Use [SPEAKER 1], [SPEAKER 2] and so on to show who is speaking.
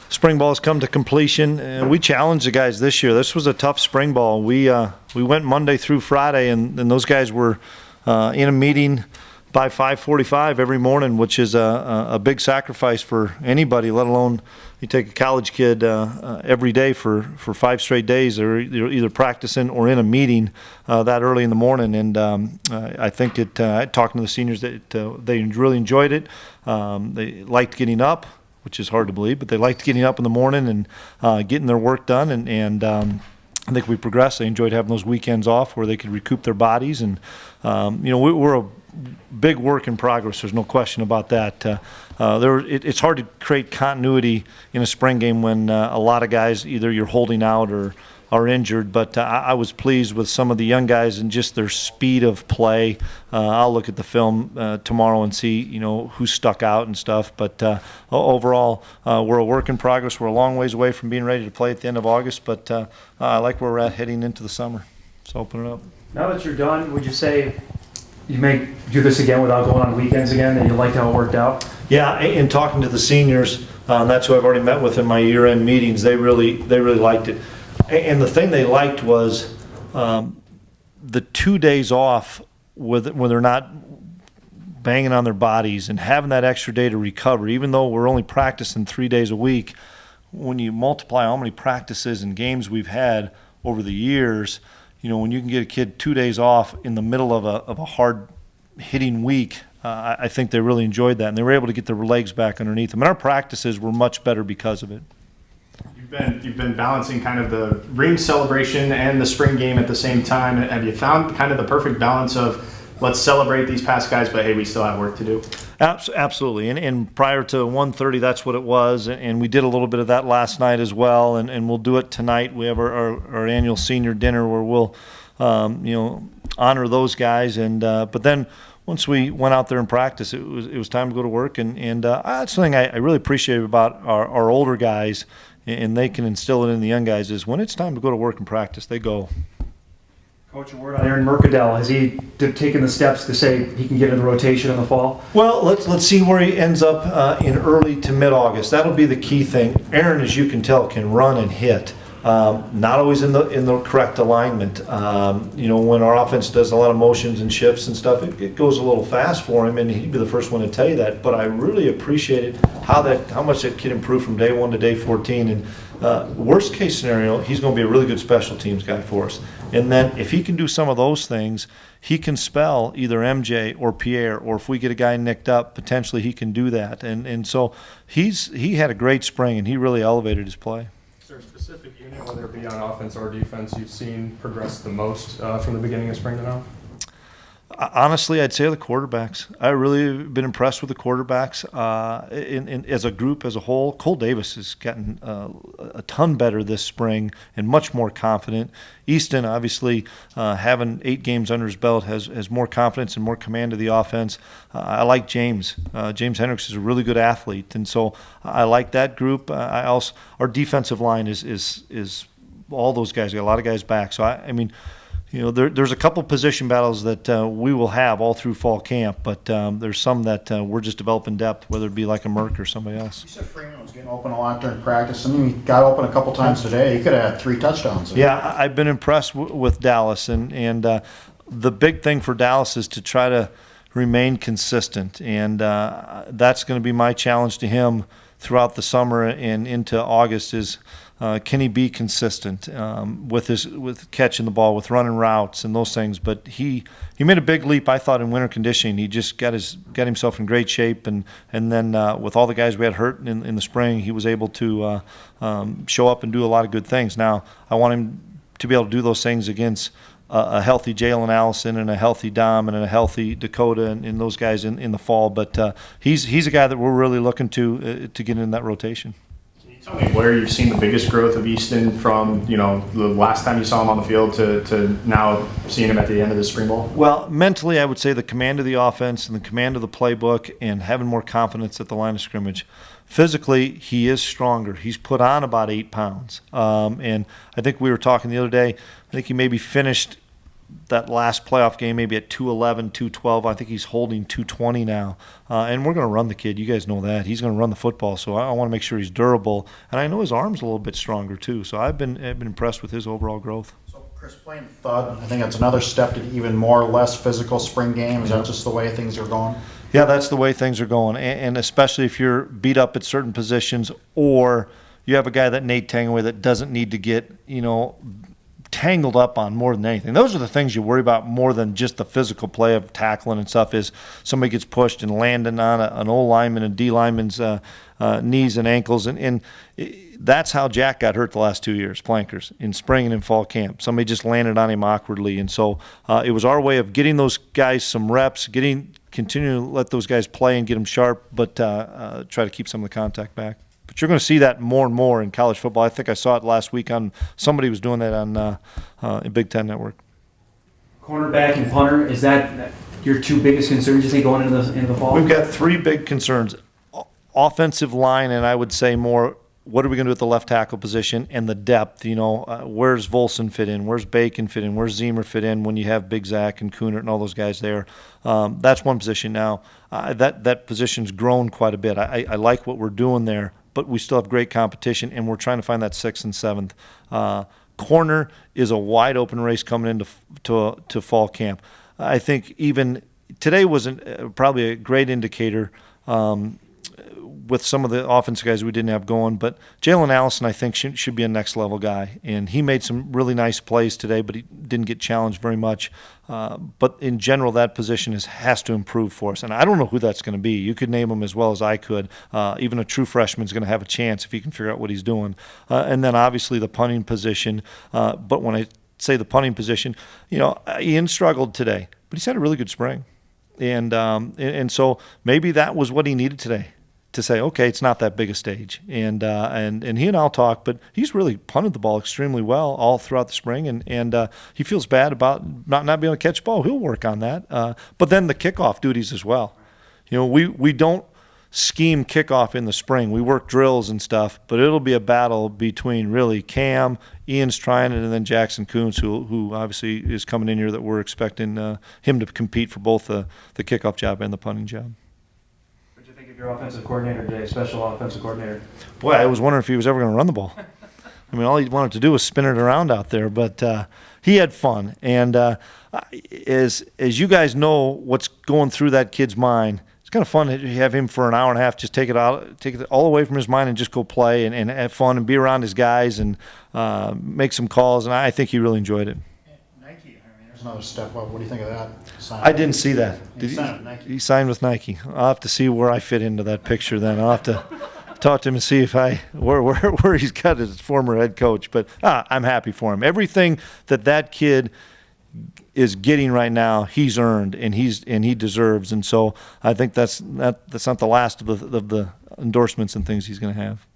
[SPEAKER 1] spring ball has come to completion. We challenged the guys this year. This was a tough spring ball. We went Monday through Friday, and those guys were in a meeting by 5:45 every morning, which is a big sacrifice for anybody, let alone you take a college kid every day for 5 straight days. They're either practicing or in a meeting that early in the morning. And I think talking to the seniors, that they really enjoyed it. They liked getting up, which is hard to believe, but they liked getting up in the morning and getting their work done. And I think we progressed. They enjoyed having those weekends off where they could recoup their bodies. And, we're a big work in progress. There's no question about that. It's hard to create continuity in a spring game when a lot of guys, either you're holding out or are injured. But I was pleased with some of the young guys and just their speed of play. I'll look at the film tomorrow and see, who stuck out and stuff. But overall, we're a work in progress. We're a long ways away from being ready to play at the end of August. But I like where we're at heading into the summer. So open it up.
[SPEAKER 2] Now that you're done, would you say you may do this again without going on weekends again, and you liked how it worked out?
[SPEAKER 1] Yeah, in talking to the seniors, that's who I've already met with in my year-end meetings. They really liked it. And the thing they liked was the 2 days off when they're not banging on their bodies and having that extra day to recover. Even though we're only practicing 3 days a week, when you multiply how many practices and games we've had over the years, when you can get a kid 2 days off in the middle of a hard hitting week, I think they really enjoyed that, and they were able to get their legs back underneath them. And our practices were much better because of it.
[SPEAKER 3] You've been balancing kind of the ring celebration and the spring game at the same time. Have you found kind of the perfect balance of let's celebrate these past guys, but hey, we still have work to do?
[SPEAKER 1] Absolutely. And prior to 1:30, that's what it was. And we did a little bit of that last night as well. And we'll do it tonight. We have our annual senior dinner where we'll, honor those guys. And but then once we went out there and practice, it was time to go to work. And that's something I really appreciate about our older guys, and they can instill it in the young guys, is when it's time to go to work and practice, they go.
[SPEAKER 2] Coach, a word on Aaron Mercadal. Has he taken the steps to say he can get in the rotation in the fall?
[SPEAKER 1] Well, let's see where he ends up in early to mid-August. That'll be the key thing. Aaron, as you can tell, can run and hit. Not always in the correct alignment. When our offense does a lot of motions and shifts and stuff, it goes a little fast for him, and he'd be the first one to tell you that. But I really appreciated how much that kid improved from day 1 to day 14. And worst case scenario, he's going to be a really good special teams guy for us. And then if he can do some of those things, he can spell either MJ or Pierre, or if we get a guy nicked up, potentially he can do that. And so he had a great spring, and he really elevated his play.
[SPEAKER 4] Is there a specific unit, whether it be on offense or defense, you've seen progress the most from the beginning of spring to now?
[SPEAKER 1] Honestly, I'd say the quarterbacks. I really have been impressed with the quarterbacks as a group, as a whole. Cole Davis has gotten a ton better this spring and much more confident. Easton, obviously, having 8 games under his belt, has more confidence and more command of the offense. I like James. James Hendricks is a really good athlete, and so I like that group. Our defensive line is all those guys. We got a lot of guys back. So I mean. There's a couple position battles that we will have all through fall camp, but there's some that we're just developing depth, whether it be like a Merck or somebody else.
[SPEAKER 5] You said Freeman was getting open a lot during practice. I mean, he got open a couple times today. He could have had 3 touchdowns.
[SPEAKER 1] Yeah, I've been impressed with Dallas, and the big thing for Dallas is to try to remain consistent, and that's going to be my challenge to him throughout the summer and into August is can he be consistent with catching the ball, with running routes and those things. But he made a big leap, I thought, in winter conditioning. He just got himself in great shape, and then with all the guys we had hurt in the spring, he was able to show up and do a lot of good things. Now I want him to be able to do those things against a healthy Jalen Allison and a healthy Dom and a healthy Dakota and those guys in the fall. But he's a guy that we're really looking to get in that rotation.
[SPEAKER 3] Can you tell me where you've seen the biggest growth of Easton from, the last time you saw him on the field to now seeing him at the end of the spring ball?
[SPEAKER 1] Well, mentally, I would say the command of the offense and the command of the playbook and having more confidence at the line of scrimmage. Physically, he is stronger. He's put on about 8 pounds. And I think we were talking the other day, I think he maybe finished that last playoff game maybe at 211, 212. I think he's holding 220 now. And we're going to run the kid. You guys know that. He's going to run the football, so I want to make sure he's durable. And I know his arm's a little bit stronger too, so I've been impressed with his overall growth.
[SPEAKER 5] So Chris, playing thud, I think that's another step to even more or less physical spring game. Is that just the way things are going?
[SPEAKER 1] Yeah, that's the way things are going, and especially if you're beat up at certain positions, or you have a guy that Nate Tangaway that doesn't need to get, tangled up on more than anything. Those are the things you worry about more than just the physical play of tackling and stuff. Is somebody gets pushed and landing on an O lineman and D lineman's knees and ankles, and that's how Jack got hurt the last 2 years, Plankers, in spring and in fall camp. Somebody just landed on him awkwardly, and so it was our way of getting those guys some reps, continuing to let those guys play and get them sharp, but try to keep some of the contact back. But you're going to see that more and more in college football. I think I saw it last week on somebody was doing that on Big Ten Network.
[SPEAKER 2] Cornerback and punter, is that your two biggest concerns, you think, going into the fall?
[SPEAKER 1] We've got three big concerns. Offensive line, and I would say more, what are we going to do at the left tackle position and the depth? Where's Volson fit in? Where's Bacon fit in? Where's Zemer fit in when you have Big Zach and Kunert and all those guys there? That's one position now. That position's grown quite a bit. I like what we're doing there, but we still have great competition, and we're trying to find that 6th and 7th. Corner is a wide open race coming into fall camp. I think even today wasn't probably a great indicator with some of the offensive guys we didn't have going, but Jalen Allison, I think, should be a next-level guy, and he made some really nice plays today, but he didn't get challenged very much. But in general, that position has to improve for us, and I don't know who that's going to be. You could name him as well as I could. Even a true freshman's going to have a chance if he can figure out what he's doing. And then obviously the punting position, but when I say the punting position, Ian struggled today, but he's had a really good spring. And so maybe that was what he needed today, to say, okay, it's not that big a stage. And he and I'll talk, but he's really punted the ball extremely well all throughout the spring, and he feels bad about not being able to catch the ball. He'll work on that. But then the kickoff duties as well. We don't scheme kickoff in the spring. We work drills and stuff, but it'll be a battle between really Cam, Ian's trying it, and then Jackson Kuntz, who obviously is coming in here that we're expecting him to compete for both the kickoff job and the punting job.
[SPEAKER 2] What do you think of your offensive coordinator today, special offensive coordinator?
[SPEAKER 1] Boy, I was wondering if he was ever going to run the ball. I mean, all he wanted to do was spin it around out there, but he had fun. And as you guys know what's going through that kid's mind, it's kind of fun to have him for an hour and a half, just take it all away from his mind and just go play and have fun and be around his guys and make some calls. And I think he really enjoyed it.
[SPEAKER 5] Nike, there's another step up. What do you think of that sign?
[SPEAKER 1] I didn't see that.
[SPEAKER 5] He signed with Nike.
[SPEAKER 1] He signed with Nike. I'll have to see where I fit into that picture then. I'll have to talk to him and see if where he's got his former head coach. But I'm happy for him. Everything that kid is getting right now, he's earned and he deserves. And so I think that's not the last of the endorsements and things he's going to have.